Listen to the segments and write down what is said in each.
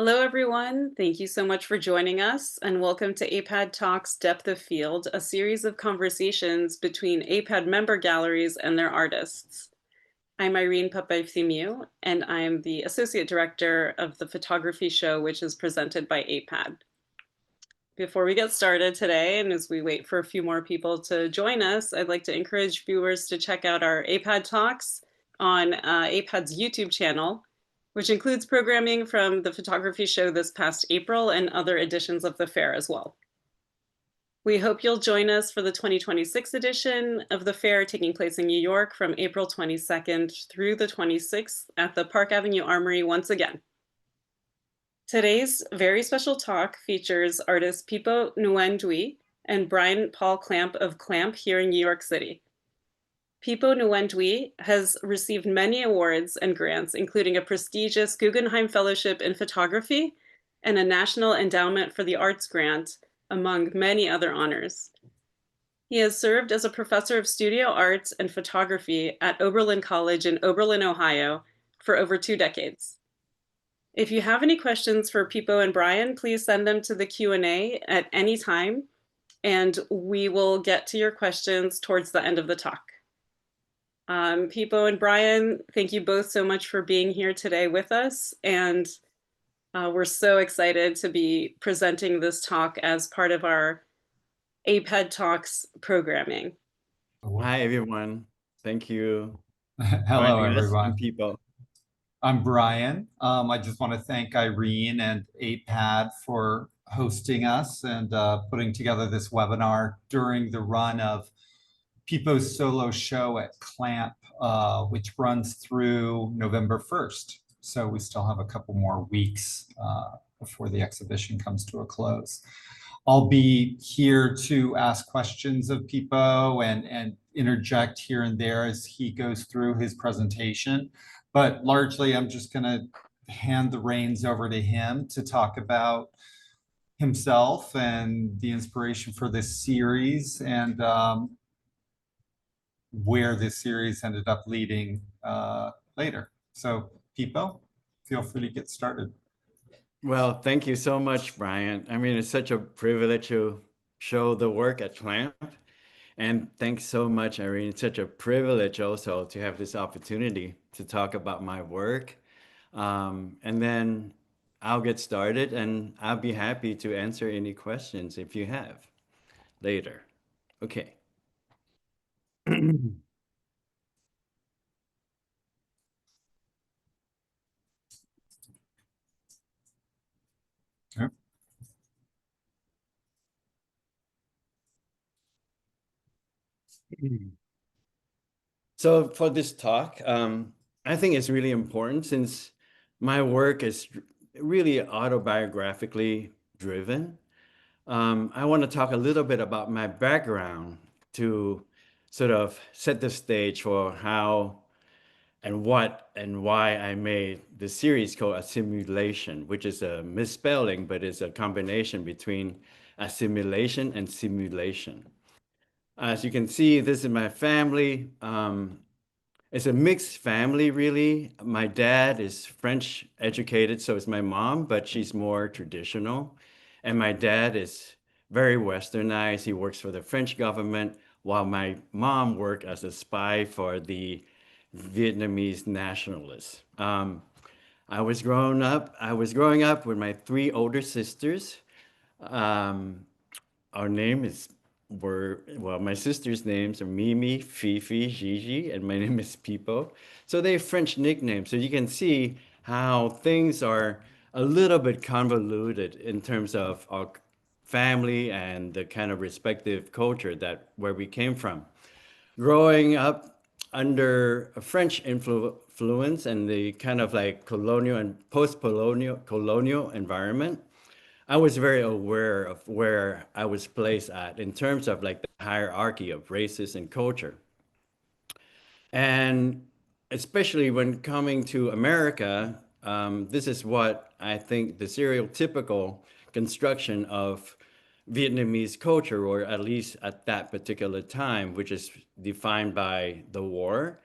Hello, everyone. Thank you so much for joining us, and welcome to AIPAD Talks Depth of Field, a series of conversations between AIPAD member galleries and their artists. I'm Irene Papaythimiou, and I'm the Associate Director of the Photography Show, which is presented by AIPAD. Before we get started today, and as we wait for a few more people to join us, I'd like to encourage viewers to check out our AIPAD Talks on AIPAD's YouTube channel, which includes programming from the photography show this past April and other editions of the fair as well. We hope you'll join us for the 2026 edition of the fair taking place in New York from April 22nd through the 26th at the Park Avenue Armory once again. Today's very special talk features artists Pipo Nguyen-duy and Brian Paul Clamp of Clamp here in New York City. Pipo Nguyen-duy has received many awards and grants, including a prestigious Guggenheim Fellowship in Photography and a National Endowment for the Arts grant, among many other honors. He has served as a professor of studio arts and photography at Oberlin College in Oberlin, Ohio, for over 2 decades. If you have any questions for Pipo and Brian, please send them to the Q&A at any time, and we will get to your questions towards the end of the talk. Pipo and Brian, thank you both so much for being here today with us, and we're so excited to be presenting this talk as part of our AIPAD Talks programming. Hi, everyone. Thank you. Hello, everyone. People. I'm Brian. I just want to thank Irene and AIPAD for hosting us and putting together this webinar during the run of Pipo's solo show at Clamp, which runs through November 1st. So we still have a couple more weeks before the exhibition comes to a close. I'll be here to ask questions of Pipo and interject here and there as he goes through his presentation. But largely, I'm just going to hand the reins over to him to talk about himself and the inspiration for this series and where this series ended up leading later. So, Pipo, feel free to get started. Well, thank you so much, Brian. I mean, it's such a privilege to show the work at Clamp. And thanks so much, Irene. It's such a privilege also to have this opportunity to talk about my work. And then I'll get started and I'll be happy to answer any questions if you have later. Okay. So for this talk, I think it's really important since my work is really autobiographically driven. I want to talk a little bit about my background to sort of set the stage for how and what and why I made the series called AsSimulation, which is a misspelling, but it's a combination between assimilation and simulation. As you can see, this is my family. It's a mixed family, really. My dad is French educated, so is my mom, but she's more traditional. And my dad is very westernized. He works for the French government, while my mom worked as a spy for the Vietnamese nationalists. I was growing up with my 3 older sisters. Our name is my sisters' names are Mimi, Fifi, Gigi, and my name is Pipo. So they have French nicknames. So you can see how things are a little bit convoluted in terms of our family and the kind of respective culture where we came from. Growing up under a French influence and the kind of like colonial and post-colonial environment, I was very aware of where I was placed at in terms of like the hierarchy of races and culture. And especially when coming to America, this is what I think the stereotypical construction of Vietnamese culture, or at least at that particular time, which is defined by the war.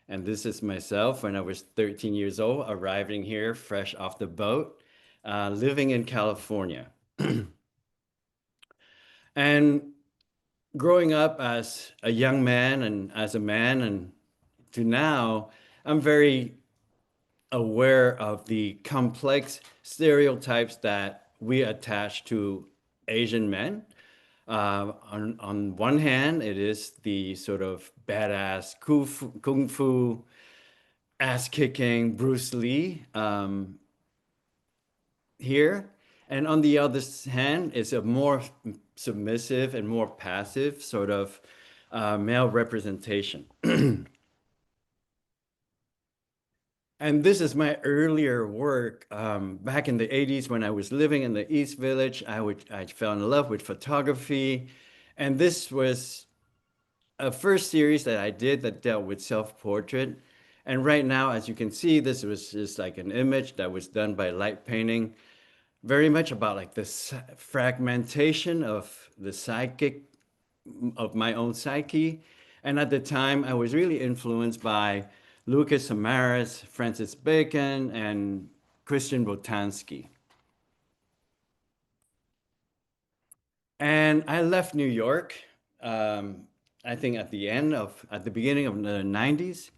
And this is myself when I was 13 years old, arriving here fresh off the boat. living in California. And growing up as a young man and as a man and to now, I'm very aware of the complex stereotypes that we attach to Asian men. On one hand, it is the sort of badass kung fu, ass kicking Bruce Lee here. And on the other hand, it's a more submissive and more passive sort of male representation. And this is my earlier work. Back in the 80s when I was living in the East Village, I fell in love with photography. And this was a first series that I did that dealt with self-portrait. And right now, as you can see, this was just like an image that was done by light painting, very much about like this fragmentation of the psychic, of my own psyche. And at the time, I was really influenced by Lucas Samaras, Francis Bacon, and Christian Boltanski. And I left New York, I think at the beginning of the 90s.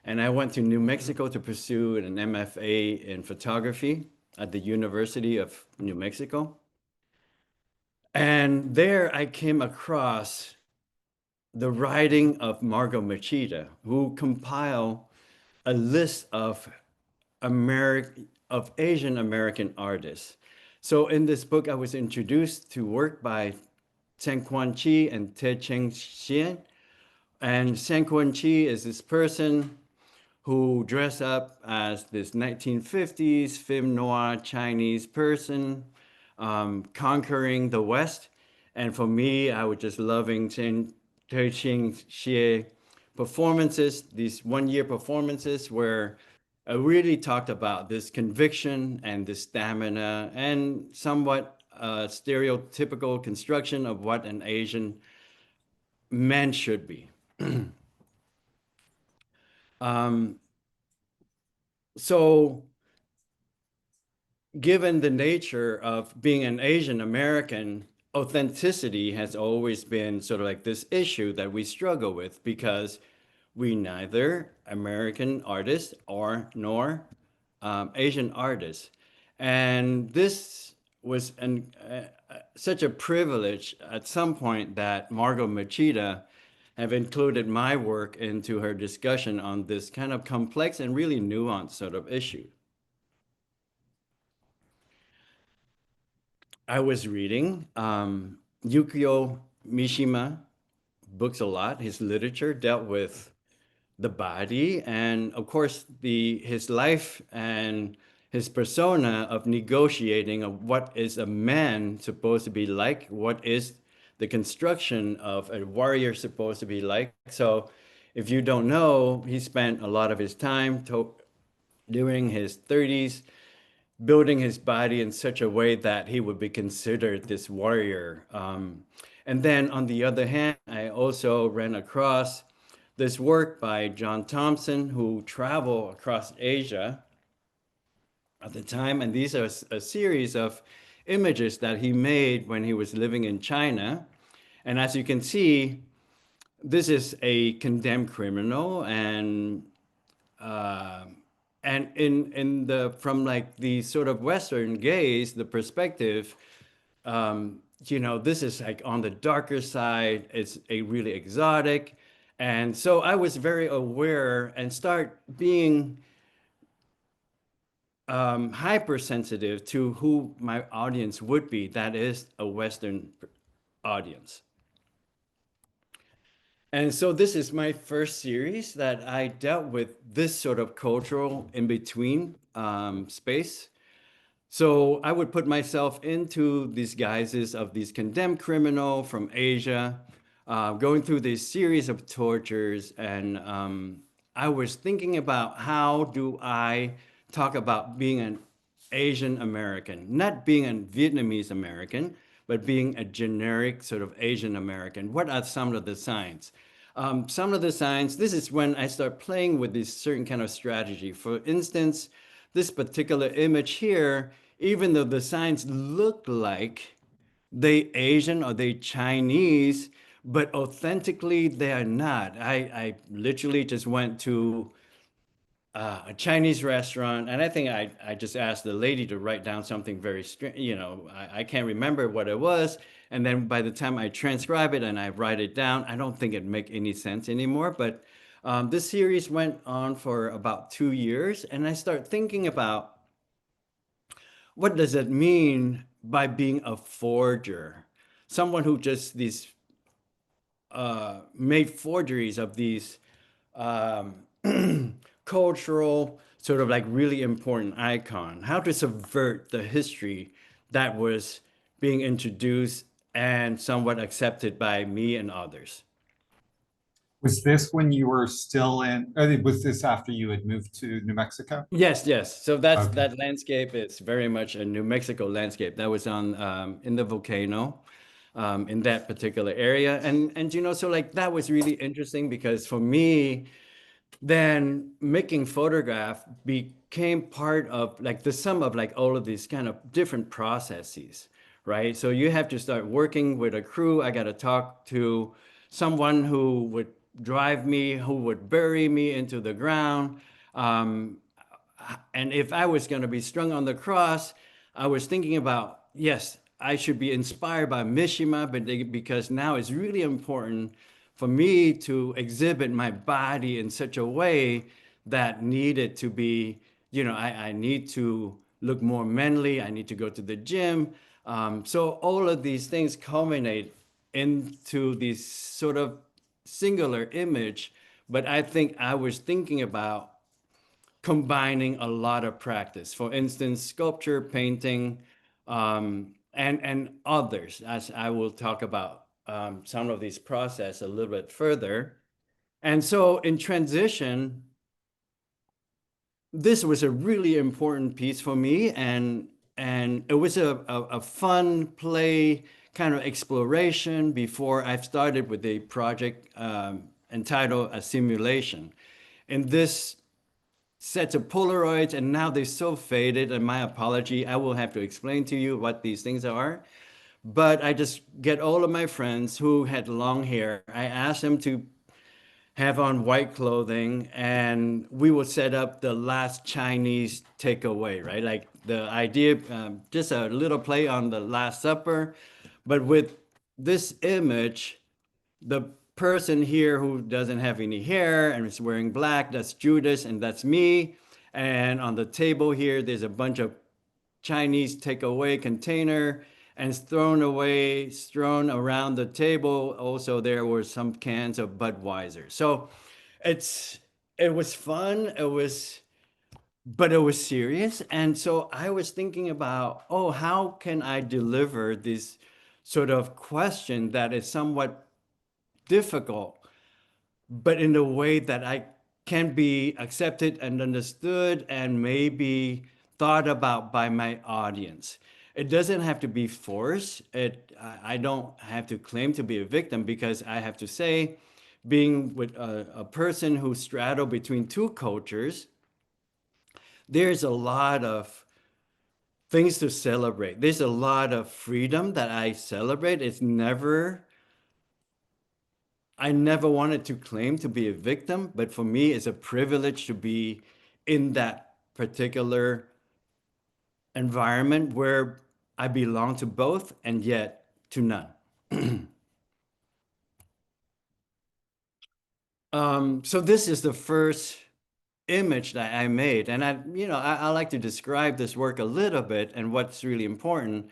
And I went to New Mexico to pursue an MFA in photography at the University of New Mexico. And there I came across the writing of Margot Machida, who compiled a list of Asian American artists. So in this book, I was introduced to work by Sang Quan Chi and Te Cheng Xian. And Sang Quan Chi is this person who dressed up as this 1950s film noir Chinese person conquering the West. And for me, I was just loving Te Cheng Xian performances, these one-year performances where I really talked about this conviction and this stamina and somewhat stereotypical construction of what an Asian man should be. So given the nature of being an Asian American, authenticity has always been sort of like this issue that we struggle with because we neither American artists nor Asian artists. And this was such a privilege at some point that Margot Machida have included my work into her discussion on this kind of complex and really nuanced sort of issue. I was reading Yukio Mishima books a lot. His literature dealt with the body and of course his life and his persona of negotiating of what is a man supposed to be like, what is the construction of a warrior supposed to be like. So if you don't know, he spent a lot of his time during his 30s building his body in such a way that he would be considered this warrior. And then on the other hand, I also ran across this work by John Thompson, who traveled across Asia at the time. And these are a series of images that he made when he was living in China. And as you can see, this is a condemned criminal, and from like the sort of Western gaze, the perspective, this is like on the darker side. It's a really exotic. And so I was very aware and start being hypersensitive to who my audience would be. That is a Western audience. And so this is my first series that I dealt with this sort of cultural in-between space. So I would put myself into these guises of these condemned criminal from Asia, going through this series of tortures. And I was thinking about how do I talk about being an Asian American, not being a Vietnamese American, but being a generic sort of Asian American. What are some of the signs? Some of the signs, this is when I start playing with this certain kind of strategy. For instance, this particular image here even though the signs look like they Asian or they Chinese, but authentically they are not. I literally just went to a Chinese restaurant, and I think I just asked the lady to write down something very strange. I can't remember what it was. And then by the time I transcribe it and I write it down, I don't think it make any sense anymore. But this series went on for about 2 years, and I start thinking about what does it mean by being a forger? Someone who just these made forgeries of these um, cultural, sort of like really important icon, how to subvert the history that was being introduced and somewhat accepted by me and others. Was this when you were still in, was this after you had moved to New Mexico? Yes, yes. So Okay. that landscape is very much a New Mexico landscape. That was on in the volcano in that particular area. And so like that was really interesting because for me, then making photograph became part of like the sum of like all of these kind of different processes, right? So you have to start working with a crew. I got to talk to someone who would drive me, who would bury me into the ground. Um, and if I was going to be strung on the cross, I was thinking about, yes, I should be inspired by Mishima, but because now it's really important for me to exhibit my body in such a way that needed to be, I need to look more manly. I need to go to the gym. So all of these things culminate into this sort of singular image. But I think I was thinking about combining a lot of practice. For instance, sculpture, painting, and others, as I will talk about some of these process a little bit further. And so in transition, this was a really important piece for me, and it was a fun play kind of exploration before I started with the project entitled AsSimulation. And this sets of Polaroids, and now they're so faded, and my apology, I will have to explain to you what these things are. But I just get all of my friends who had long hair. I asked them to have on white clothing, and we would set up the last Chinese takeaway, right? Like the idea, just a little play on the Last Supper, but with this image, the person here who doesn't have any hair and is wearing black, that's Judas, and that's me. And on the table here, there's a bunch of Chinese takeaway container, and strewn around the table. Also, there were some cans of Budweiser. So it was fun. But it was serious. And so I was thinking about, oh, how can I deliver this sort of question that is somewhat difficult, but in a way that I can be accepted and understood and maybe thought about by my audience. It doesn't have to be forced. I don't have to claim to be a victim, because I have to say, being with a person who straddled between two cultures, there's a lot of things to celebrate. There's a lot of freedom that I celebrate. I never wanted to claim to be a victim, but for me, it's a privilege to be in that particular environment where I belong to both and yet to none. So this is the first image that I made, and I like to describe this work a little bit and what's really important.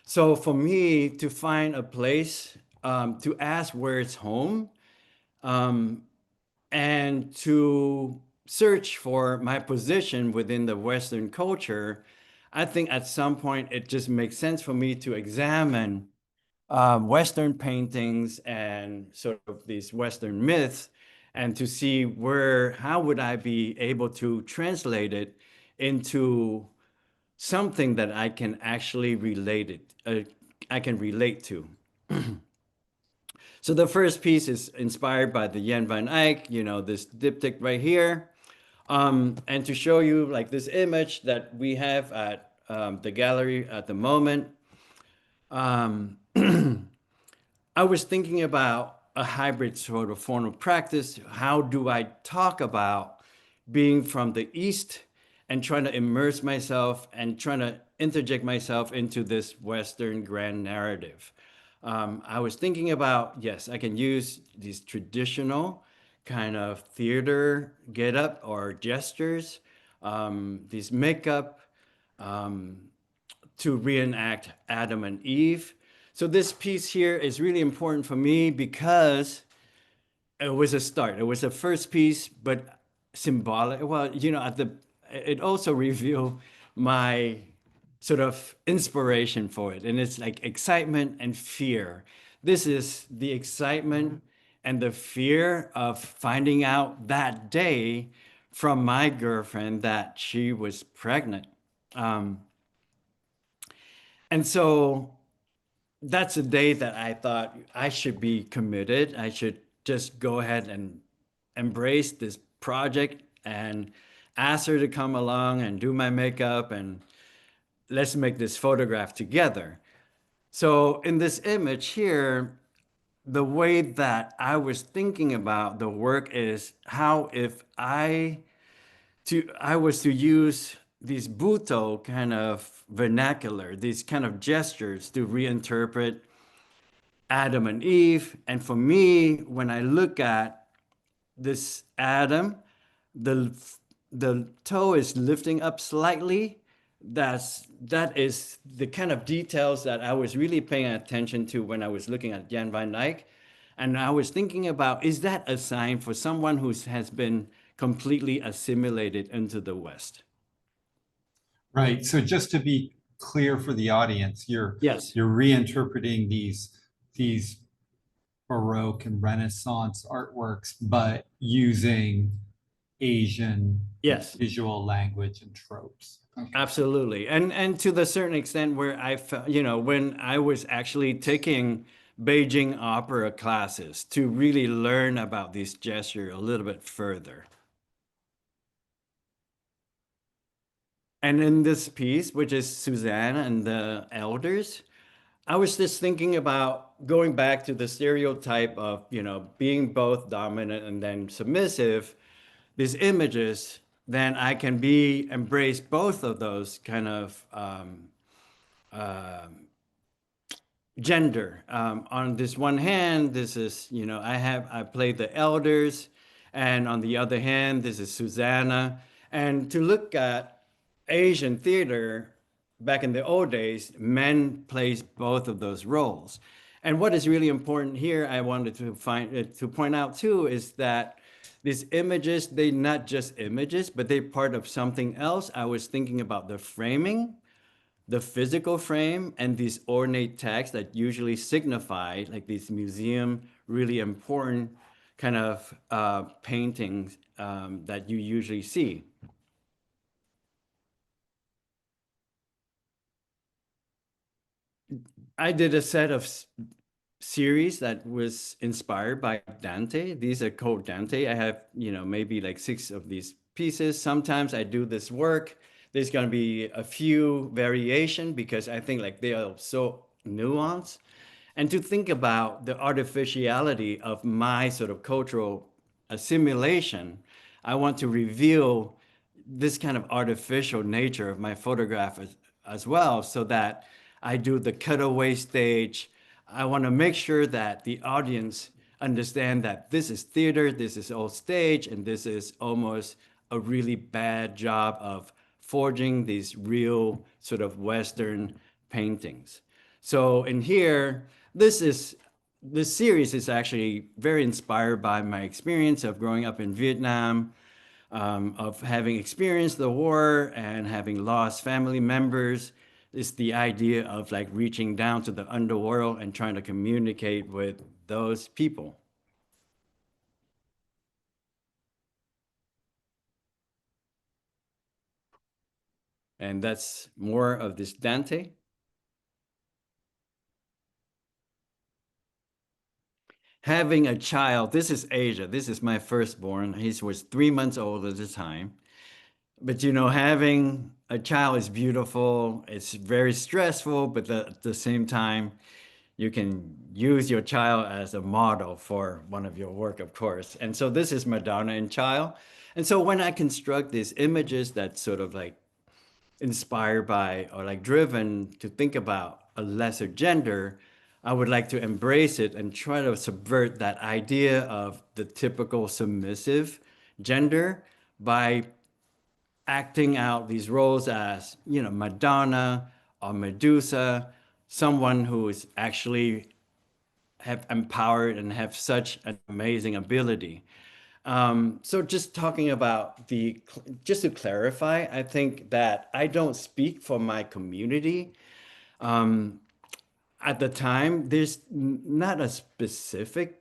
So for me to find a place, to ask where it's home, and to search for my position within the Western culture, I think at some point it just makes sense for me to examine Western paintings and sort of these Western myths, and to see how would I be able to translate it into something that I can actually I can relate to. So the first piece is inspired by the Jan van Eyck, this diptych right here. And to show you like this image that we have at the gallery at the moment. I was thinking about a hybrid sort of form of practice. How do I talk about being from the East and trying to immerse myself and trying to interject myself into this Western grand narrative? I was thinking about, yes, I can use these traditional kind of theater get up or gestures, these makeup, to reenact Adam and Eve. So this piece here is really important for me because it was a start. It was a first piece, but symbolic. Well, it also revealed my sort of inspiration for it. And it's like excitement and fear. This is the excitement and the fear of finding out that day from my girlfriend that she was pregnant. And so that's a day that I thought I should be committed. I should just go ahead and embrace this project and ask her to come along and do my makeup and let's make this photograph together. So in this image here, the way that I was thinking about the work is how if I was to use these Buto kind of vernacular, these kind of gestures to reinterpret Adam and Eve. And for me, when I look at this Adam, the the toe is lifting up slightly. That is the kind of details that I was really paying attention to when I was looking at Jan van Eyck. And I was thinking about, is that a sign for someone who has been completely assimilated into the West? Right. So just to be clear for the audience, you're Yes. reinterpreting these Baroque and Renaissance artworks, but using Asian Yes. visual language and tropes. Okay. Absolutely. And to the certain extent where I felt, when I was actually taking Beijing opera classes to really learn about this gesture a little bit further. And in this piece, which is Susanna and the elders, I was just thinking about going back to the stereotype of, being both dominant and then submissive, these images, then I can embrace both of those kind of gender. On this one hand, this is, I play the elders, and on the other hand, this is Susanna. And to look at Asian theater back in the old days, men plays both of those roles. And what is really important here, I wanted to point out too, is that these images, they're not just images, but they're part of something else. I was thinking about the framing, the physical frame, and these ornate texts that usually signify like these museum, really important kind of paintings that you usually see. I did a set of series that was inspired by Dante. These are called Dante. I have, maybe like 6 of these pieces. Sometimes I do this work. There's going to be a few variation because I think like they are so nuanced. And to think about the artificiality of my sort of cultural assimilation, I want to reveal this kind of artificial nature of my photograph as well, so that I do the cutaway stage. I want to make sure that the audience understand that this is theater, this is all stage, and this is almost a really bad job of forging these real sort of Western paintings. So in here, this series is actually very inspired by my experience of growing up in Vietnam, of having experienced the war and having lost family members. Is the idea of like reaching down to the underworld and trying to communicate with those people. And that's more of this Dante. Having a child, this is Asia. This is my firstborn. He was 3 months old at the time. But having a child is beautiful. It's very stressful, but at the same time, you can use your child as a model for one of your work, of course. And so this is Madonna and child. And so when I construct these images that sort of like inspired by or like driven to think about a lesser gender, I would like to embrace it and try to subvert that idea of the typical submissive gender by acting out these roles as, you know, Madonna or Medusa, someone who is actually have empowered and have such an amazing ability. So just talking about just to clarify, I think that I don't speak for my community. At the time, there's not a specific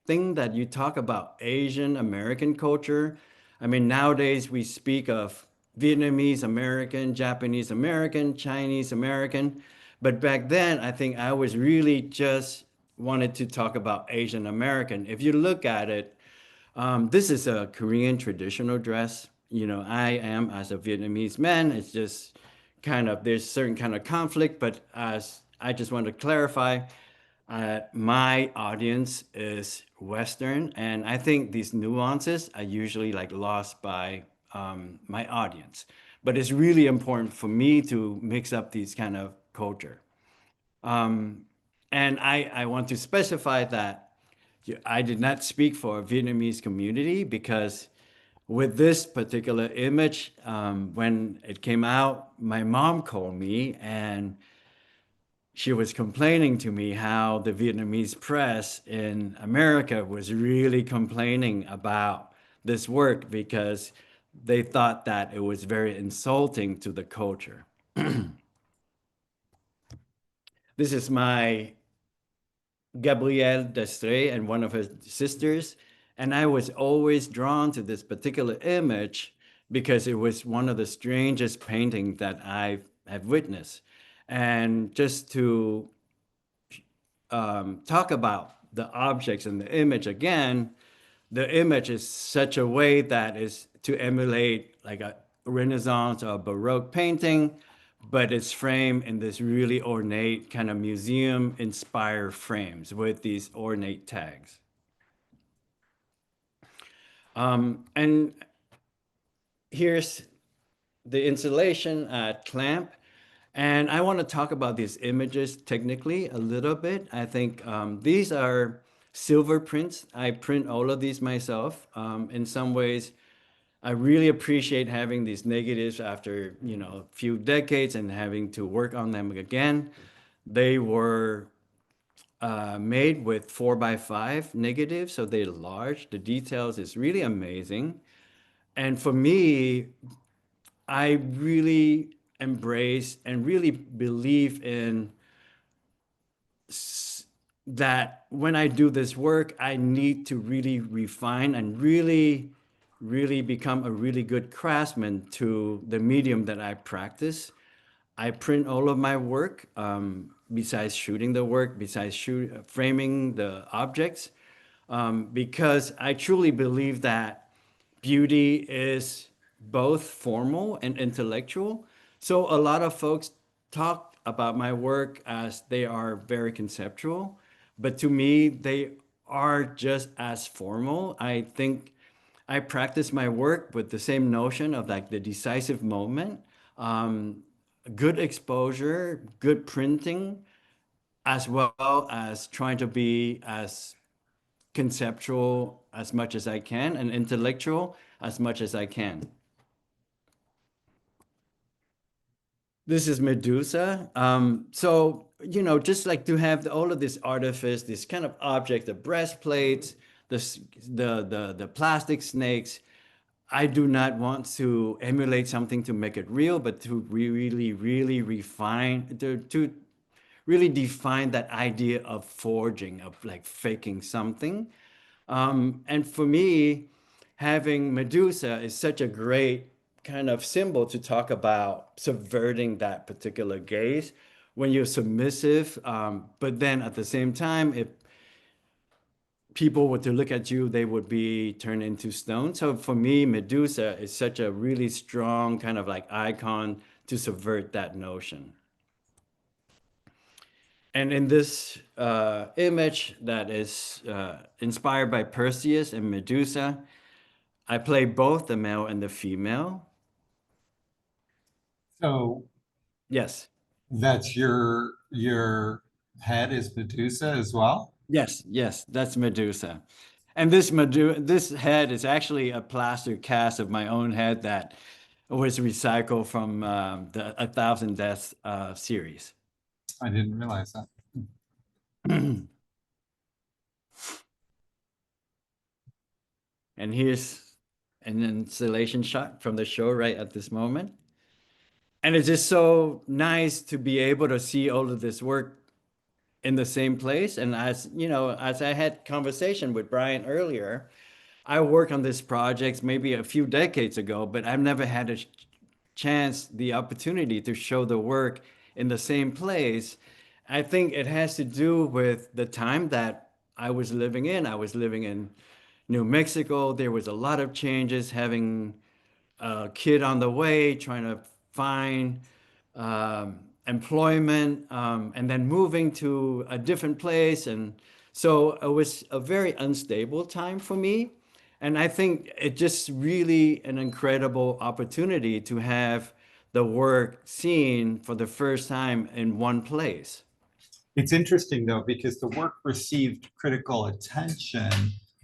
thing that you talk about Asian American culture. I mean, nowadays we speak of Vietnamese American, Japanese American, Chinese American. But back then, I think I was really just wanted to talk about Asian American. If you look at it, this is a Korean traditional dress. You know, I am as a Vietnamese man. It's just kind of, there's certain kind of conflict, but as I just want to clarify, my audience is Western, and I think these nuances are usually like lost by my audience. But it's really important for me to mix up these kind of culture. And I want to specify that I did not speak for a Vietnamese community because with this particular image, when it came out, my mom called me and she was complaining to me how the Vietnamese press in America was really complaining about this work because they thought that it was very insulting to the culture. This is my Gabrielle Destre and one of her sisters. And I was always drawn to this particular image because it was one of the strangest paintings that I have witnessed. And just to talk about the objects and the image again, the image is such a way that is to emulate like a Renaissance or Baroque painting, but it's framed in this really ornate kind of museum inspired frames with these ornate tags. And here's the installation at Clamp. And I want to talk about these images technically a little bit. I think these are silver prints. I print all of these myself. In some ways, I really appreciate having these negatives after, you know, a few decades and having to work on them again. They were made with 4x5 negatives, so they're large. The details is really amazing. And for me, I really embrace and really believe in that when I do this work, I need to really refine and really, really become a really good craftsman to the medium that I practice. I print all of my work, besides shooting the work, besides framing the objects, because I truly believe that beauty is both formal and intellectual. So a lot of folks talk about my work as they are very conceptual, but to me, they are just as formal. I think I practice my work with the same notion of like the decisive moment, good exposure, good printing, as well as trying to be as conceptual as much as I can and intellectual as much as I can. This is Medusa. So, you know, just like to have all of this artifice, this kind of object, the breastplates, the plastic snakes, I do not want to emulate something to make it real, but to really, really refine, to really define that idea of forging, of like faking something. And for me, having Medusa is such a great kind of symbol to talk about subverting that particular gaze when you're submissive, but then at the same time, it people were to look at you, they would be turned into stone. So for me, Medusa is such a really strong kind of like icon to subvert that notion. And in this image that is inspired by Perseus and Medusa, I play both the male and the female. So Yes. that's your head is Medusa as well? Yes, yes, that's Medusa. And this head is actually a plaster cast of my own head that was recycled from the A Thousand Deaths series. I didn't realize that. And here's an installation shot from the show right at this moment. And it's just so nice to be able to see all of this work in the same place. And as you know, as I had conversation with Brian earlier, I worked on this project maybe a few decades ago, but I've never had a chance, the opportunity to show the work in the same place. I think it has to do with the time that I was living in. I was living in New Mexico. There was a lot of changes, having a kid on the way, trying to find employment, and then moving to a different place. And so it was a very unstable time for me. And I think it just really an incredible opportunity to have the work seen for the first time in one place. It's interesting though, because the work received critical attention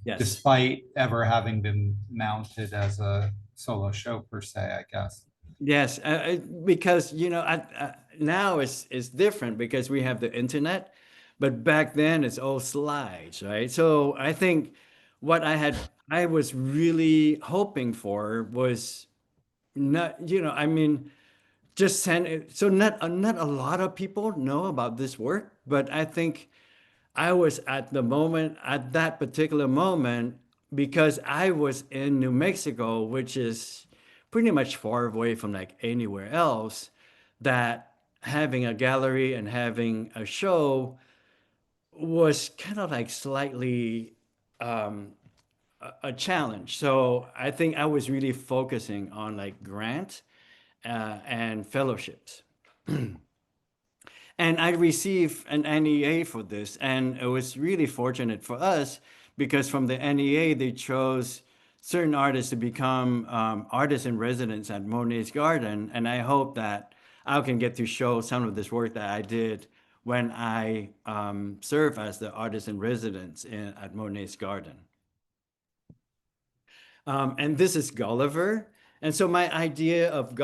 Yes. despite ever having been mounted as a solo show per se, I guess. Yes, because you know, now it's different because we have the internet, but back then it's all slides, right? So I think what I was really hoping for was not, you know, I mean, just send it. So not a lot of people know about this work, but I think I was at that particular moment, because I was in New Mexico, which is pretty much far away from like anywhere else, that having a gallery and having a show was kind of like slightly a challenge. So I think I was really focusing on like grant and fellowships. And I received an NEA for this, and it was really fortunate for us because from the NEA, they chose certain artists to become artists in residence at Monet's Garden. And I hope that I can get to show some of this work that I did when I served as the artist in residence at Monet's Garden. And this is Gulliver. And so my idea of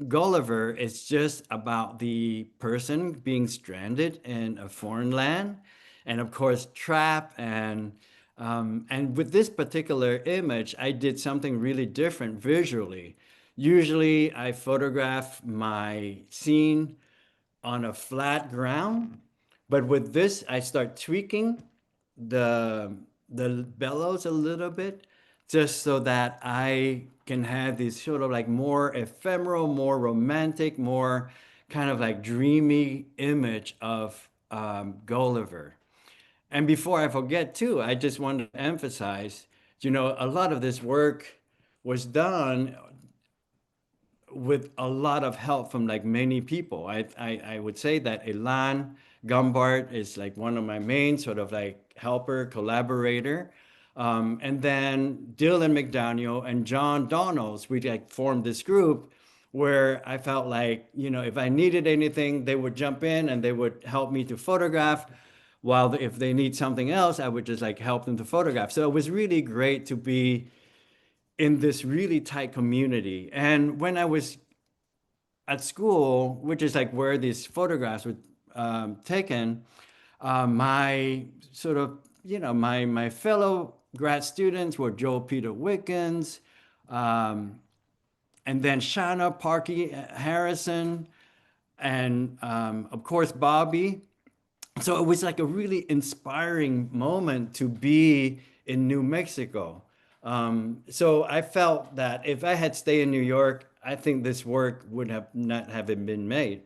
Gulliver is just about the person being stranded in a foreign land, and of course trapped. And with this particular image, I did something really different visually. Usually, I photograph my scene on a flat ground, but with this, I start tweaking the bellows a little bit, just so that I can have this sort of like more ephemeral, more romantic, more kind of like dreamy image of Gulliver. And before I forget too, I just want to emphasize, you know, a lot of this work was done with a lot of help from like many people. I would say that Elan Gumbart is like one of my main sort of like helper, collaborator. And then Dylan McDaniel and John Donalds, we like formed this group where I felt like, you know, if I needed anything, they would jump in and they would help me to photograph. While if they need something else, I would just like help them to photograph. So it was really great to be in this really tight community. And when I was at school, which is like where these photographs were taken, my sort of, you know, my fellow grad students were Joel Peter Wickens, and then Shanna Parky Harrison, and of course Bobby. So it was like a really inspiring moment to be in New Mexico. So I felt that if I had stayed in New York, I think this work would have not have been made.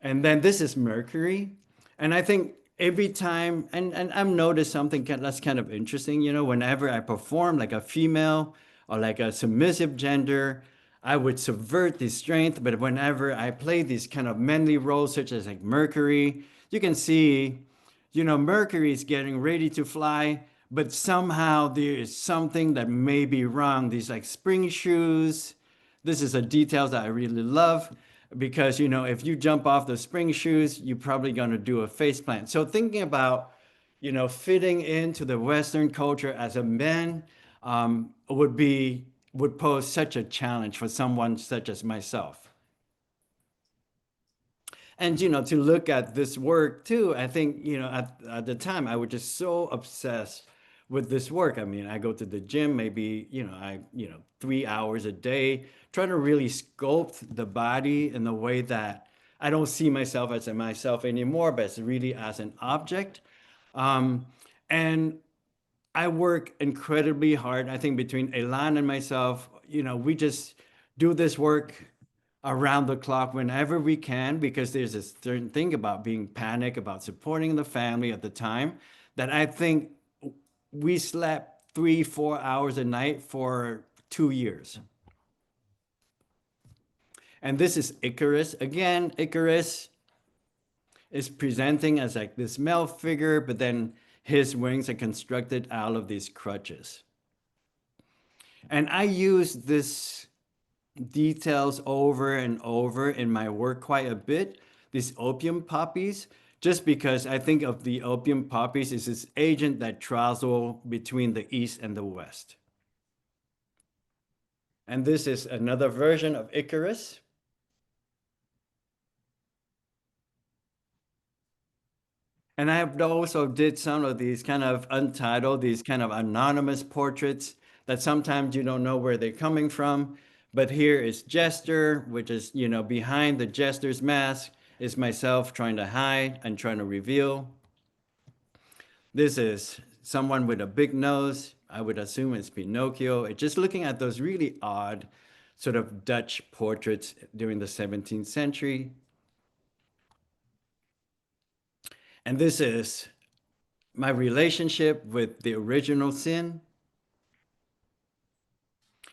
And then this is Mercury. And I think every time, and I've noticed something that's kind of interesting, you know, whenever I perform like a female or like a submissive gender, I would subvert the strength. But whenever I play these kind of manly roles, such as like Mercury, you can see, you know, Mercury is getting ready to fly, but somehow there is something that may be wrong. These like spring shoes. This is a detail that I really love because, you know, if you jump off the spring shoes, you're probably going to do a face plant. So thinking about, you know, fitting into the Western culture as a man would pose such a challenge for someone such as myself. And, you know, to look at this work too, I think, you know, at the time I was just so obsessed with this work. I mean, I go to the gym, maybe, you know, 3 hours a day, trying to really sculpt the body in the way that I don't see myself as a myself anymore, but it's really as an object. And I work incredibly hard. I think between Elan and myself, you know, we just do this work around the clock whenever we can because there's a certain thing about being panicked about supporting the family at the time that I think we slept 3-4 hours a night for 2 years. And this is Icarus. Again, Icarus is presenting as like this male figure, but then his wings are constructed out of these crutches. And I use this details over and over in my work quite a bit, these opium poppies, just because I think of the opium poppies as this agent that travels between the East and the West. And this is another version of Icarus. And I also did some of these kind of untitled, these kind of anonymous portraits that sometimes you don't know where they're coming from. But here is Jester, which is, you know, behind the Jester's mask is myself trying to hide and trying to reveal. This is someone with a big nose. I would assume it's Pinocchio. It's just looking at those really odd sort of Dutch portraits during the 17th century. And this is my relationship with the original sin.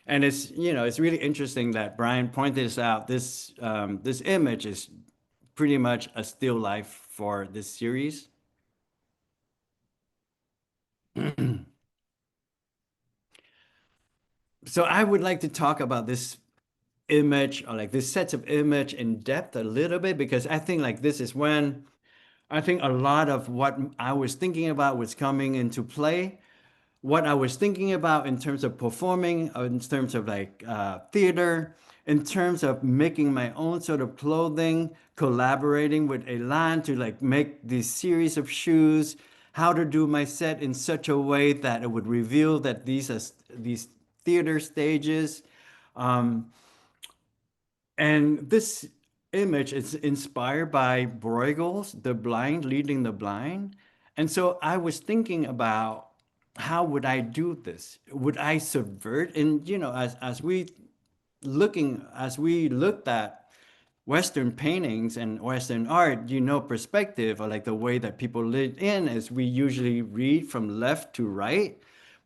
And it's, you know, it's really interesting that Brian pointed this out. This image is pretty much a still life for this series. So I would like to talk about this image or like this sets of image in depth a little bit because I think like this is when I think a lot of what I was thinking about was coming into play. What I was thinking about in terms of performing, in terms of like theater, in terms of making my own sort of clothing, collaborating with Elan to like make this series of shoes, how to do my set in such a way that it would reveal that these are these theater stages. And this image is inspired by Bruegel's The Blind Leading the Blind. And so I was thinking about how would I do this? Would I subvert? And you know, as we looked at Western paintings and Western art, you know, perspective or like the way that people live in is we usually read from left to right.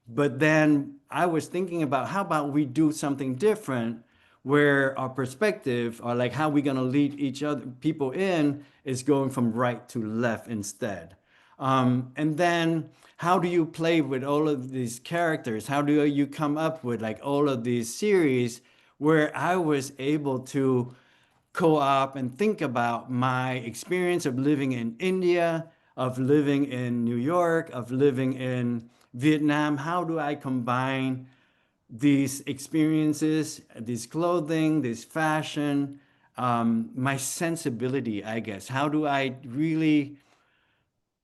But then I was thinking about how about we do something different where our perspective or like how we're going to lead each other people in is going from right to left instead. And then how do you play with all of these characters? How do you come up with like all of these series where I was able to co-op and think about my experience of living in India, of living in New York, of living in Vietnam? How do I combine these experiences, this clothing, this fashion, my sensibility, I guess? How do I really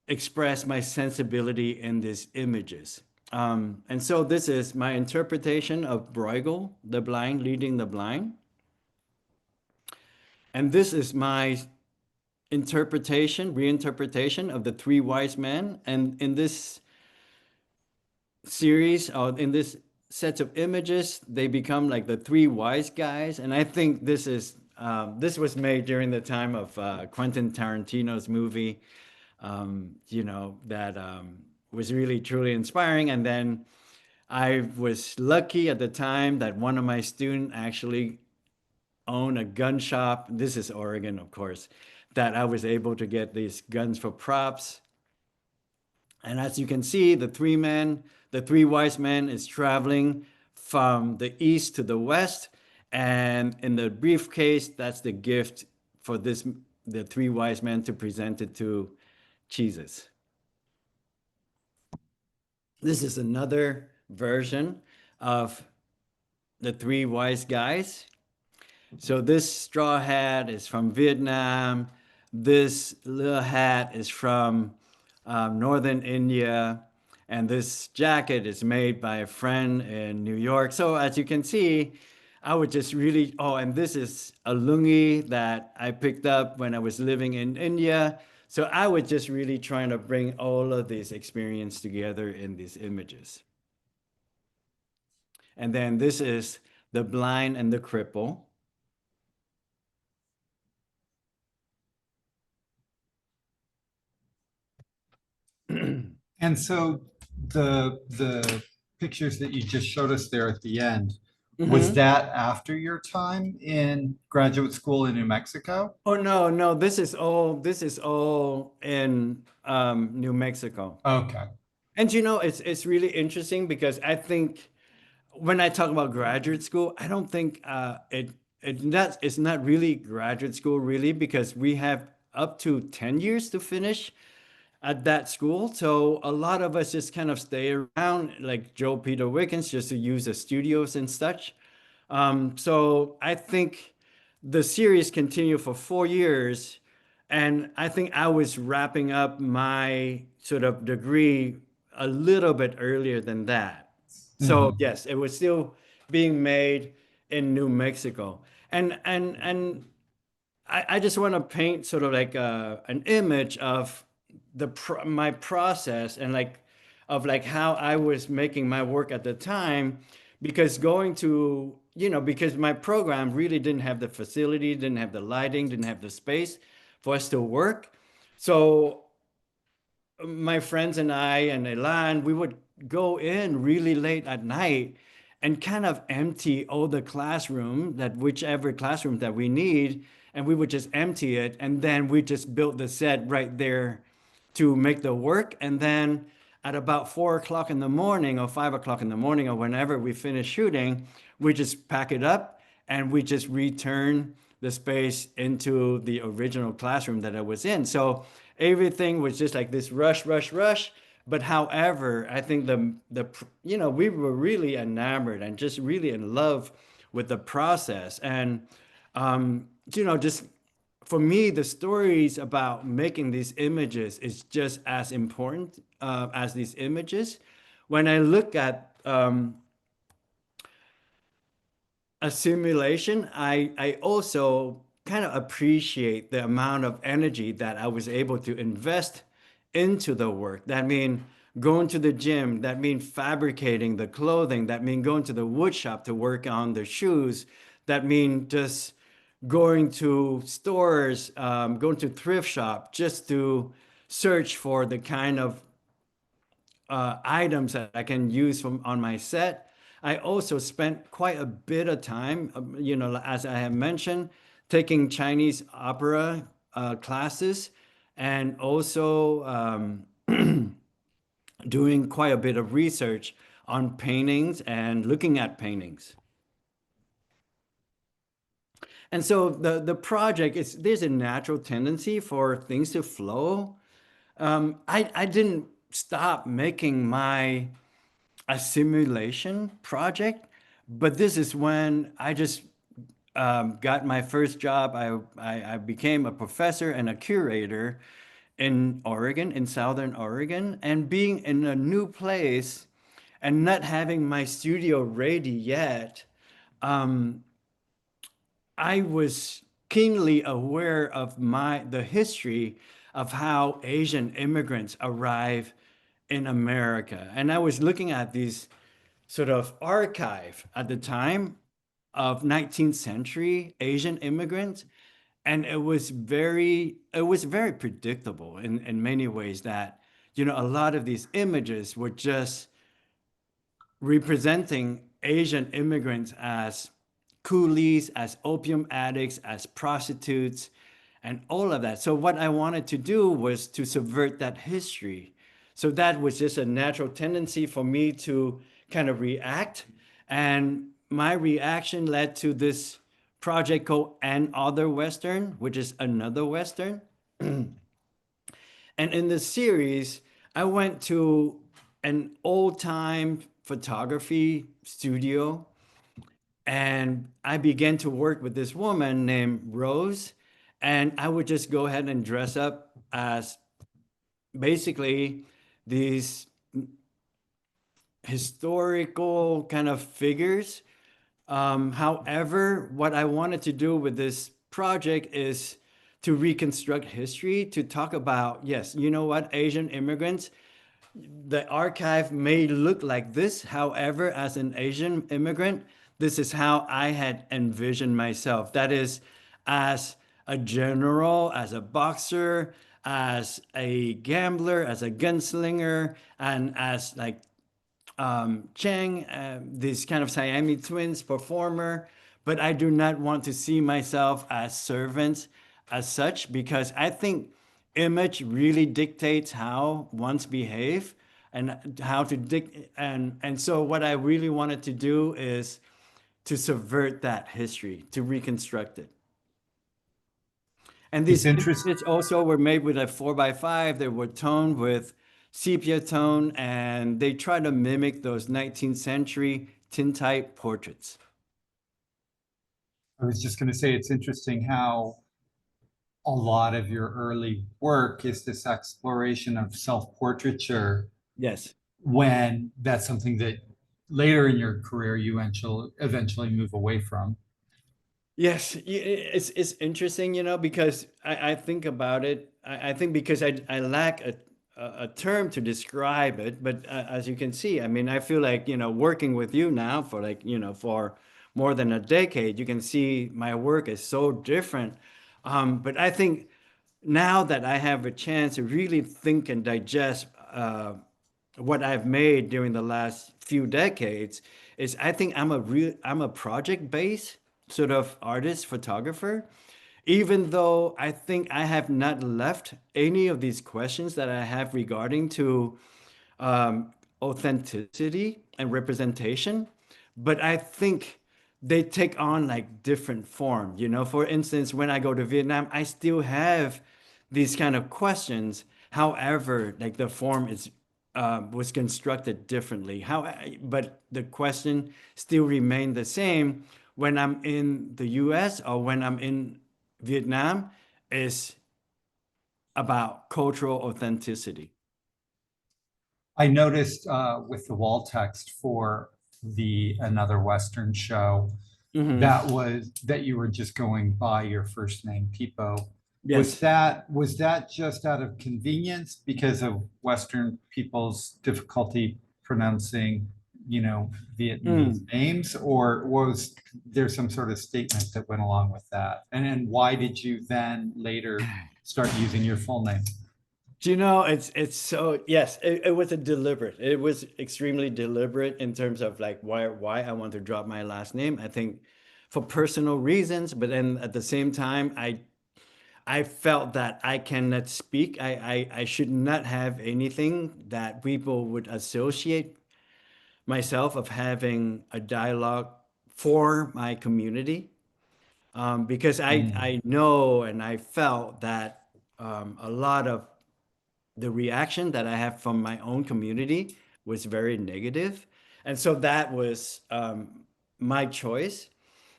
express my sensibility in these images? And so this is my interpretation of Bruegel, The Blind Leading the Blind. And this is my reinterpretation of the three wise men. And in this series, or in this sets of images, they become like the three wise guys. And I think this was made during the time of Quentin Tarantino's movie that was really truly inspiring. And then I was lucky at the time that one of my students actually owned a gun shop. This is Oregon, of course, that I was able to get these guns for props. And as you can see, the three wise men is traveling from the east to the west. And in the briefcase, that's the gift for the three wise men to present it to Jesus. This is another version of the three wise guys. So this straw hat is from Vietnam. This little hat is from northern India. And this jacket is made by a friend in New York. So as you can see, I would just really, oh, and this is a lungi that I picked up when I was living in India. So I was just really trying to bring all of these experiences together in these images. And then this is the blind and the cripple. And so the pictures that you just showed us there at the end, was that after your time in graduate school in New Mexico? Oh no, this is all in New Mexico. Okay. And it's really interesting because I think when I talk about graduate school, I don't think it's not really graduate school really, because we have up to 10 years to finish at that school. So a lot of us just kind of stay around, like Joe Peter Wickens, just to use the studios and such. So I think the series continued for 4 years, and I think I was wrapping up my sort of degree a little bit earlier than that. So yes, it was still being made in New Mexico. And I just want to paint sort of like an image of my process and like how I was making my work at the time, because because my program really didn't have the facility, didn't have the lighting, didn't have the space for us to work. So my friends and I and Elan, we would go in really late at night and kind of empty all the classroom, that whichever classroom that we need, and we would just empty it, and then we just built the set right there to make the work. And then at about 4 o'clock in the morning or 5 o'clock in the morning or whenever we finish shooting, we just pack it up and we just return the space into the original classroom that I was in. So everything was just like this rush, rush, rush. But however, I think we were really enamored and just really in love with the process. And just for me, the stories about making these images is just as important as these images. When I look at assimilation, I also kind of appreciate the amount of energy that I was able to invest into the work. That means going to the gym, that means fabricating the clothing, that means going to the wood shop to work on the shoes, that means just going to stores, going to thrift shop just to search for the kind of items that I can use on my set. I also spent quite a bit of time, as I have mentioned, taking Chinese opera classes, and also doing quite a bit of research on paintings and looking at paintings. And so the project there's a natural tendency for things to flow. I didn't stop making my assimilation project, but this is when I just got my first job. I became a professor and a curator in Oregon, in Southern Oregon, and being in a new place and not having my studio ready yet, I was keenly aware of the history of how Asian immigrants arrive in America. And I was looking at these sort of archive at the time of 19th century Asian immigrants. and it was very predictable in many ways that, a lot of these images were just representing Asian immigrants as coolies, as opium addicts, as prostitutes, and all of that. So what I wanted to do was to subvert that history. So that was just a natural tendency for me to kind of react. And my reaction led to this project called An Other Western, which is another Western. And in the series, I went to an old time photography studio and I began to work with this woman named Rose. And I would just go ahead and dress up as basically these historical kind of figures. However, what I wanted to do with this project is to reconstruct history, to talk about, yes, you know what, Asian immigrants, the archive may look like this. However, as an Asian immigrant, this is how I had envisioned myself. That is, as a general, as a boxer, as a gambler, as a gunslinger, and as like Chang, this kind of Siamese twins performer. But I do not want to see myself as servants as such, because I think image really dictates how one's behave and how to and so what I really wanted to do is to subvert that history, to reconstruct it. And It's these interesting. images also were made with a 4x5. They were toned with sepia tone, and they try to mimic those 19th century tintype portraits. I was just going to say, it's interesting how a lot of your early work is this exploration of self-portraiture, Yes. when that's something that later in your career you eventually move away from. Yes, it's interesting, because I think about it. I think because I lack a term to describe it, but as you can see, I mean, I feel like, working with you now for like, for more than a decade, you can see my work is so different. But I think now that I have a chance to really think and digest what I've made during the last few decades, is I think I'm a project-based sort of artist, photographer, even though I think I have not left any of these questions that I have regarding to authenticity and representation, but I think they take on like different form. For instance, when I go to Vietnam, I still have these kind of questions. However, like the form is was constructed differently. But the question still remained the same when I'm in the US or when I'm in Vietnam, is about cultural authenticity. I noticed with the wall text for the Another Western show Mhm. that you were just going by your first name, Pipo. Was Yes. that just out of convenience because of Western people's difficulty pronouncing, Vietnamese Mm. names, or was there some sort of statement that went along with that? And then why did you then later start using your full name? Do you know, it's so, yes, it was it was extremely deliberate in terms of like why I want to drop my last name. I think for personal reasons, but then at the same time, I felt that I cannot speak. I should not have anything that people would associate myself of having a dialogue for my community. Because I know and I felt that a lot of the reaction that I have from my own community was very negative. And so that was my choice.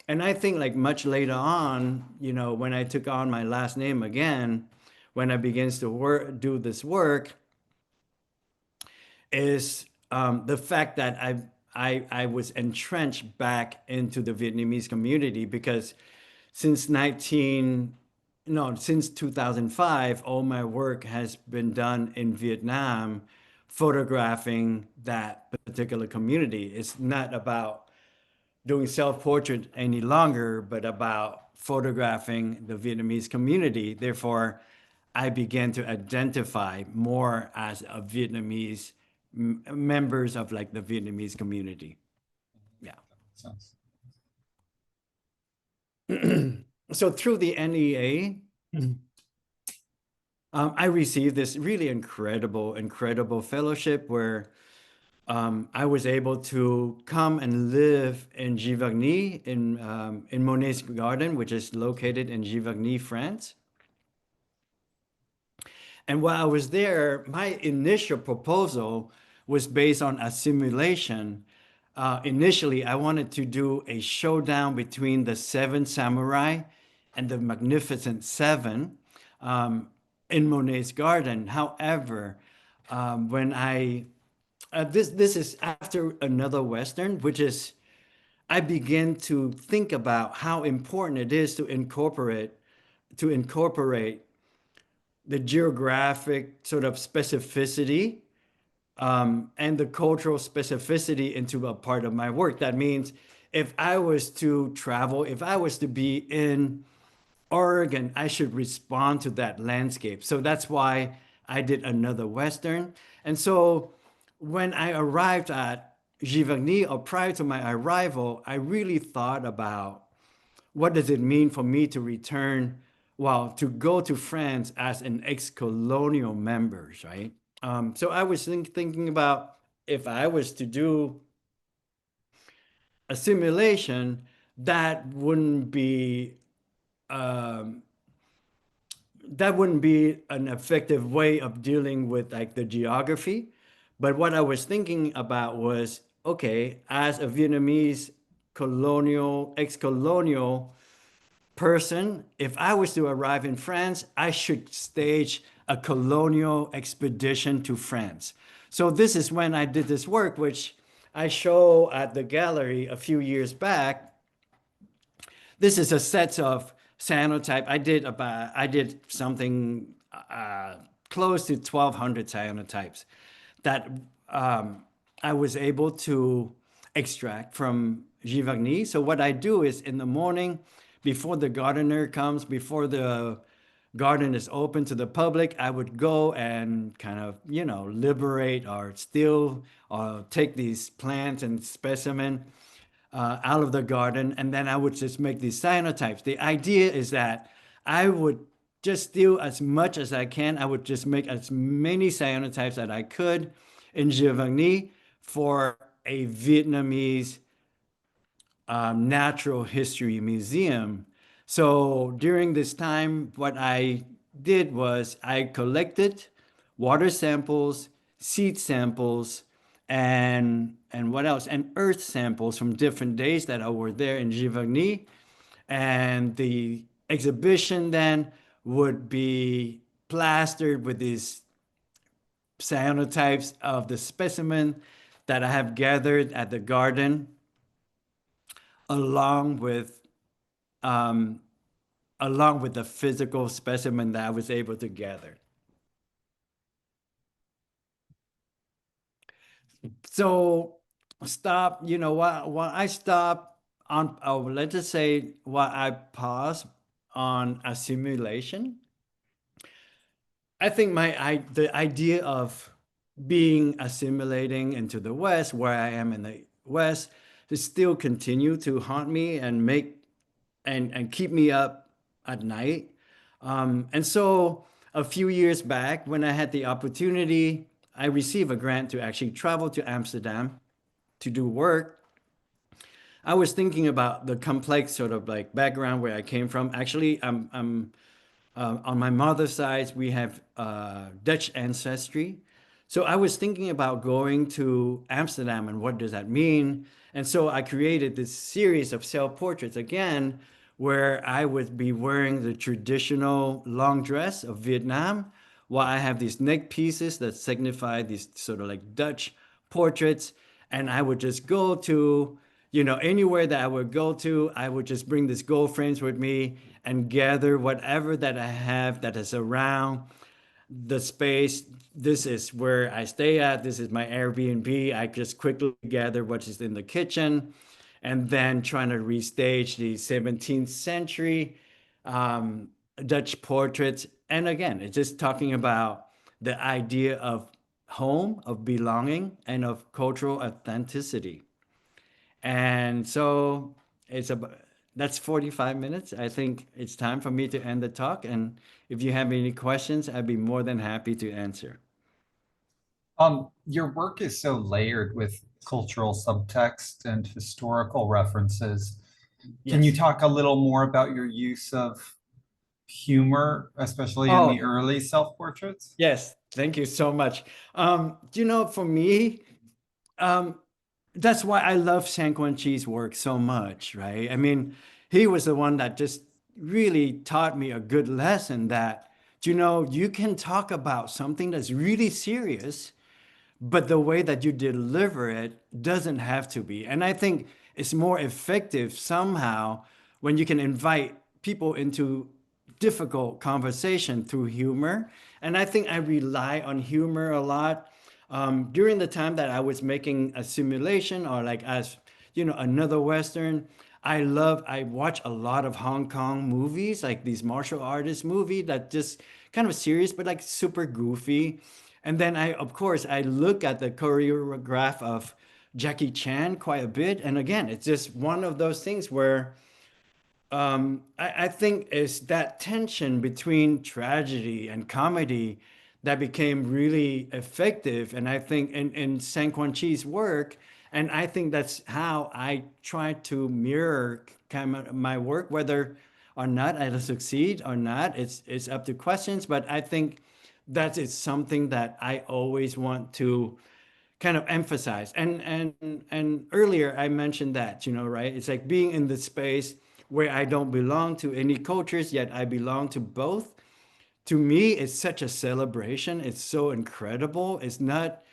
And I think like much later on, when I took on my last name again, when I begins to do this work, is the fact that I was entrenched back into the Vietnamese community, because since 19 no since 2005, all my work has been done in Vietnam, photographing that particular community. It's not about doing self-portrait any longer, but about photographing the Vietnamese community. Therefore, I began to identify more as a Vietnamese members of like the Vietnamese community. Yeah. Sense. So through the NEA, I received this really incredible fellowship where I was able to come and live in Giverny in Monet's garden, which is located in Giverny, France. And while I was there, my initial proposal was based on assimilation. Initially, I wanted to do a showdown between the Seven Samurai and the Magnificent Seven in Monet's garden. However, when this is after another Western, which is, I began to think about how important it is to incorporate the geographic sort of specificity and the cultural specificity into a part of my work. That means if I was to travel, if I was to be in Oregon, I should respond to that landscape. So that's why I did another Western. And so when I arrived at Giverny, or prior to my arrival, I really thought about what does it mean for me to return, well, to go to France as an ex-colonial member, right? So I was thinking about if I was to do assimilation, that wouldn't be an effective way of dealing with like the geography. But what I was thinking about was, okay, as a Vietnamese ex-colonial person, if I was to arrive in France, I should stage a colonial expedition to France. So this is when I did this work, which I show at the gallery a few years back. This is a set of cyanotype. I did something close to 1,200 cyanotypes that I was able to extract from Giverny. So what I do is in the morning, before the gardener comes, before the garden is open to the public, I would go and kind of, liberate or steal or take these plants and specimen out of the garden. And then I would just make these cyanotypes. The idea is that I would just steal as much as I can. I would just make as many cyanotypes that I could in Giverny for a Vietnamese natural history museum. So during this time, what I did was I collected water samples, seed samples, and what else? And earth samples from different days that I were there in Giverny. And the exhibition then would be plastered with these cyanotypes of the specimen that I have gathered at the garden, along with the physical specimen that I was able to gather. So while I stop on, let's just say while I pause on assimilation, I think the idea of being assimilating into the West, where I am in the West, to still continue to haunt me and keep me up at night. And so a few years back, when I had the opportunity, I received a grant to actually travel to Amsterdam to do work. I was thinking about the complex sort of like background where I came from. Actually, I'm on my mother's side, we have Dutch ancestry. So I was thinking about going to Amsterdam and what does that mean? And so I created this series of self-portraits again, where I would be wearing the traditional long dress of Vietnam, while I have these neck pieces that signify these sort of like Dutch portraits. And I would just go to, anywhere that I would go to, I would just bring these gold frames with me and gather whatever that I have that is around the space. This is where I stay at. This is my Airbnb. I just quickly gather what is in the kitchen. and then trying to restage the 17th century Dutch portraits. And again, it's just talking about the idea of home, of belonging, and of cultural authenticity. And so it's about that's 45 minutes. I think it's time for me to end the talk. And if you have any questions, I'd be more than happy to answer. Your work is so layered with cultural subtext and historical references. Can you Yes. talk a little more about your use of humor, especially in the Oh, early self-portraits? yes. Thank you so much. For me, um, that's why I love San Quan Chi's work so much, right? I mean, he was the one that just really taught me a good lesson that, you can talk about something that's really serious, but the way that you deliver it doesn't have to be. And I think it's more effective somehow when you can invite people into difficult conversation through humor. And I think I rely on humor a lot. During the time that I was making AsSimulation, or like as another Western, I watch a lot of Hong Kong movies, like these martial artist movie that just kind of serious, but like super goofy. And then of course, I look at the choreograph of Jackie Chan quite a bit. And again, it's just one of those things where I think it's that tension between tragedy and comedy that became really effective. And I think in San Quan Chi's work, and I think that's how I try to mirror kind of my work, whether or not I succeed or not, it's up to questions. But I think that is something that I always want to kind of emphasize. And earlier I mentioned that, right? It's like being in the space where I don't belong to any cultures, yet I belong to both. To me, it's such a celebration. It's so incredible. It's not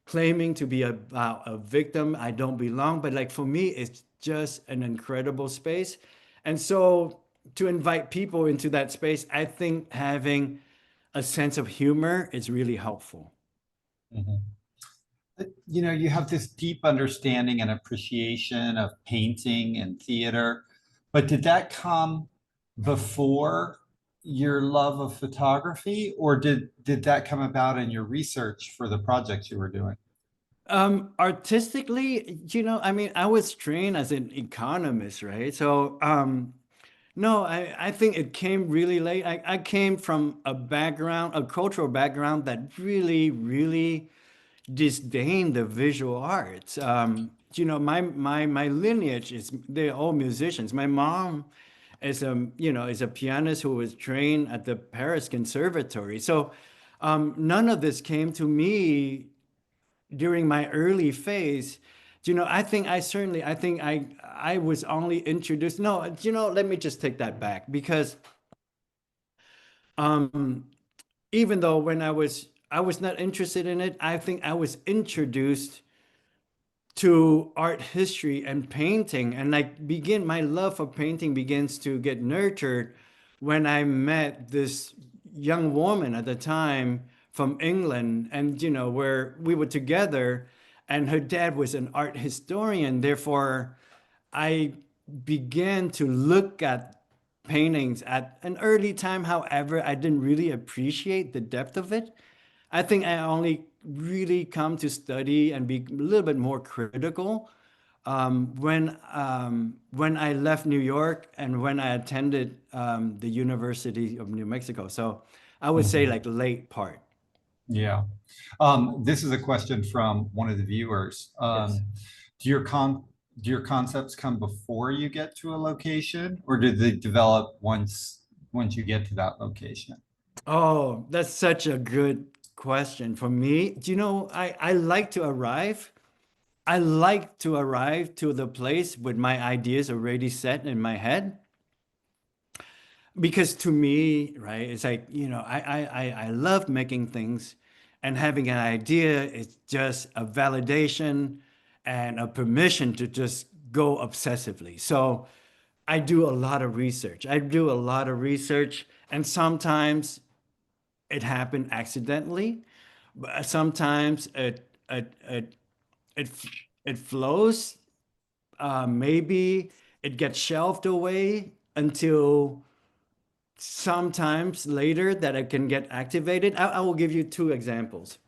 claiming to be about a victim, I don't belong, but like for me, it's just an incredible space. And so to invite people into that space, I think having a sense of humor is really helpful. Mhm. You have this deep understanding and appreciation of painting and theater, but did that come before your love of photography, or did that come about in your research for the projects you were doing? Artistically, I mean, I was trained as an economist, right? So, no, I think it came really late. I came from a cultural background that really, really disdain the visual arts. My lineage is they're all musicians. My mom is a pianist who was trained at the Paris Conservatory. So none of this came to me during my early phase. I think I was only introduced. No, let me just take that back because um, even though when I was not interested in it, I think I was introduced to art history and painting, and like begin my love for painting begins to get nurtured when I met this young woman at the time from England, and where we were together, and her dad was an art historian. Therefore, I began to look at paintings at an early time. However, I didn't really appreciate the depth of it. I think I only really come to study and be a little bit more critical when I left New York and when I attended the University of New Mexico. So I would say Mhm. like late part. Yeah. This is a question from one of the viewers. Yes. Do your concepts come before you get to a location, or do they develop once you get to that location? Oh, that's such a good question for me. I like to arrive. I like to arrive to the place with my ideas already set in my head. Because to me, right, it's like, I love making things, and having an idea is just a validation and a permission to just go obsessively. So I do a lot of research. And sometimes it happened accidentally, but sometimes it it flows maybe it gets shelved away until sometimes later that it can get activated. I will give you two examples.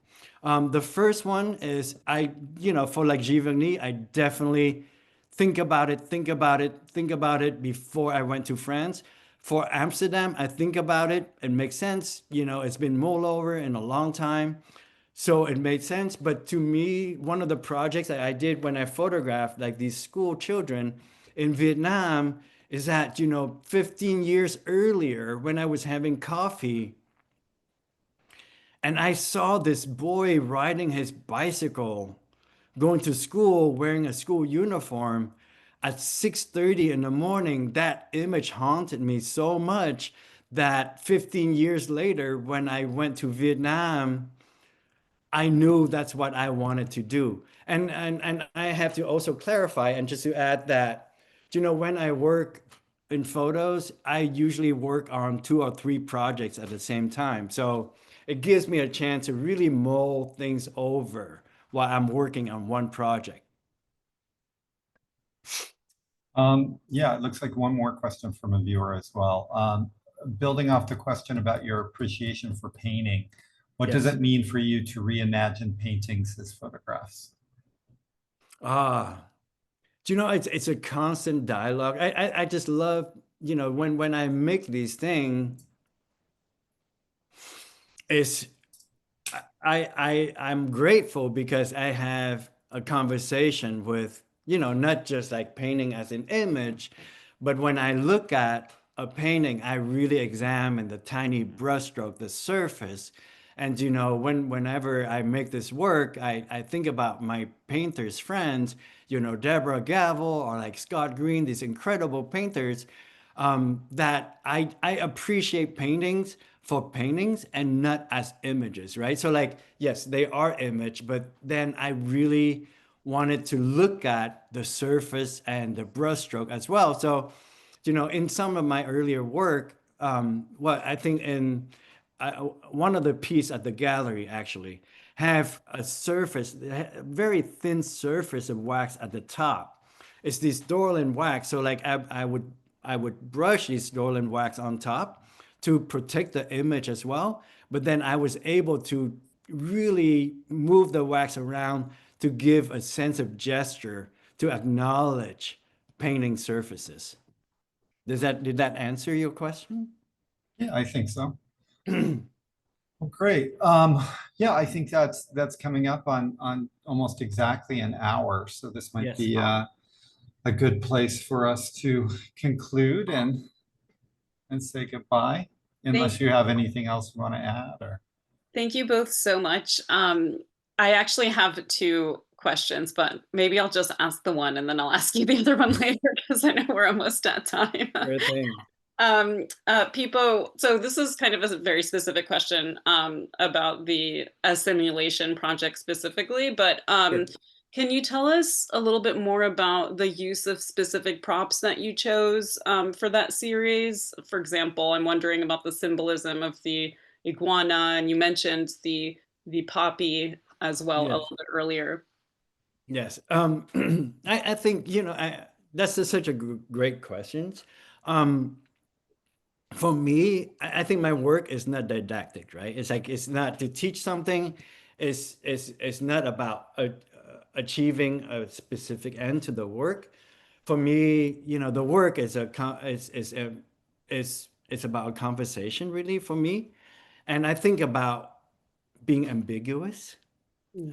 The first one is for like Giverny, I definitely think about it before I went to France. For Amsterdam, I think about it. It makes sense. It's been mulled over in a long time. So it made sense. But to me, one of the projects that I did when I photographed like these school children in Vietnam is that, 15 years earlier when I was having coffee and I saw this boy riding his bicycle, going to school wearing a school uniform at 6:30 in the morning. That image haunted me so much that 15 years later, when I went to Vietnam, I knew that's what I wanted to do. And I have to also clarify and just to add that, when I work in photos, I usually work on 2 or 3 projects at the same time. So it gives me a chance to really mull things over while I'm working on one project. Yeah, it looks like one more question from a viewer as well. Building off the question about your appreciation for painting, what does Yes. it mean for you to reimagine paintings as photographs? It's a constant dialogue. I just love, when I make these things, it's I'm grateful because I have a conversation with, not just like painting as an image, but when I look at a painting, I really examine the tiny brushstroke, the surface. And whenever I make this work, I think about my painters friends, Deborah Gavel or like Scott Green, these incredible painters, that I appreciate paintings for paintings and not as images, right? So like, yes, they are image, but then I really wanted to look at the surface and the brushstroke as well. So, in some of my earlier work, what I think in one of the piece at the gallery actually have a surface, a very thin surface of wax at the top. It's this Dorland wax. So like I would brush this Dorland wax on top to protect the image as well. But then I was able to really move the wax around to give a sense of gesture to acknowledge painting surfaces. Did that answer your question? Yeah, I think so. Well, great. Yeah, I think that's coming up on almost exactly an hour. So this might Yes. be a good place for us to conclude and say goodbye, unless you have anything else you want to add or. Thank you both so much. I actually have 2 questions, but maybe I'll just ask the one and then I'll ask you the other one later because I know we're almost at time. Sure thing. Pipo, so this is kind of a very specific question about the assimilation project specifically, but Sure. can you tell us a little bit more about the use of specific props that you chose for that series? For example, I'm wondering about the symbolism of the iguana, and you mentioned the poppy as well a Yes. little bit earlier. Yes. I think, that's such a great question. Um, for me, I think my work is not didactic, right? It's like it's not to teach something. It's not about achieving a specific end to the work. For me, the work is it's about a conversation really for me, and I think about being ambiguous.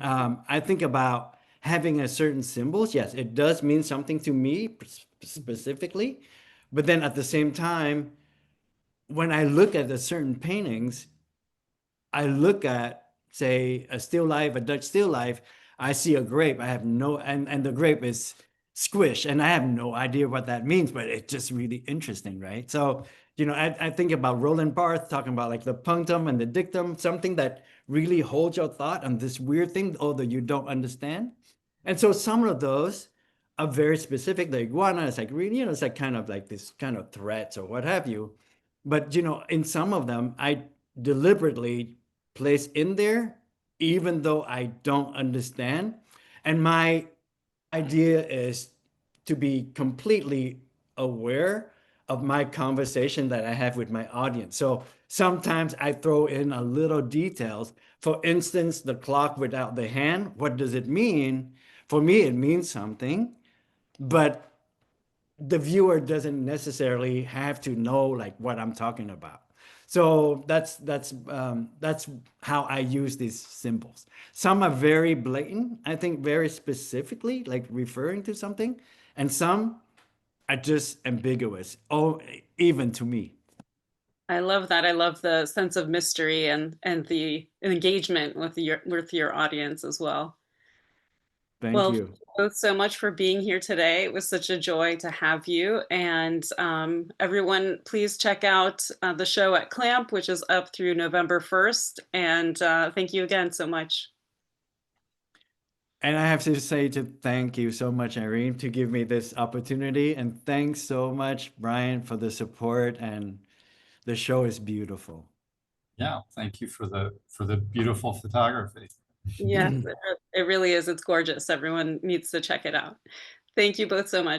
I think about having a certain symbols. Yes, it does mean something to me specifically, but then at the same time, when I look at the certain paintings, I look at, say, a still life, a Dutch still life, I see a grape. I have no, and the grape is squish, and I have no idea what that means, but it's just really interesting, right? So, I think about Roland Barthes talking about like the punctum and the dictum, something that really holds your thought on this weird thing, although you don't understand. And so some of those are very specific. The iguana is like really, it's like kind of like this kind of threats or what have you. But in some of them, I deliberately place in there, even though I don't understand. And my idea is to be completely aware of my conversation that I have with my audience. So sometimes I throw in a little details. For instance, the clock without the hand, what does it mean? For me, it means something, but the viewer doesn't necessarily have to know like what I'm talking about. So that's how I use these symbols. Some are very blatant, I think very specifically, like referring to something, and some are just ambiguous, oh, even to me. I love that. I love the sense of mystery and the engagement with your audience as well. Thank Well, thank you. you both so much for being here today. It was such a joy to have you. And everyone, please check out the show at Clamp, which is up through November 1st. And thank you again so much. And I have to say to thank you so much, Irene, to give me this opportunity. And thanks so much, Brian, for the support. And the show is beautiful. Yeah, thank you for the beautiful photography. Yes, it really is. It's gorgeous. Everyone needs to check it out. Thank you both so much.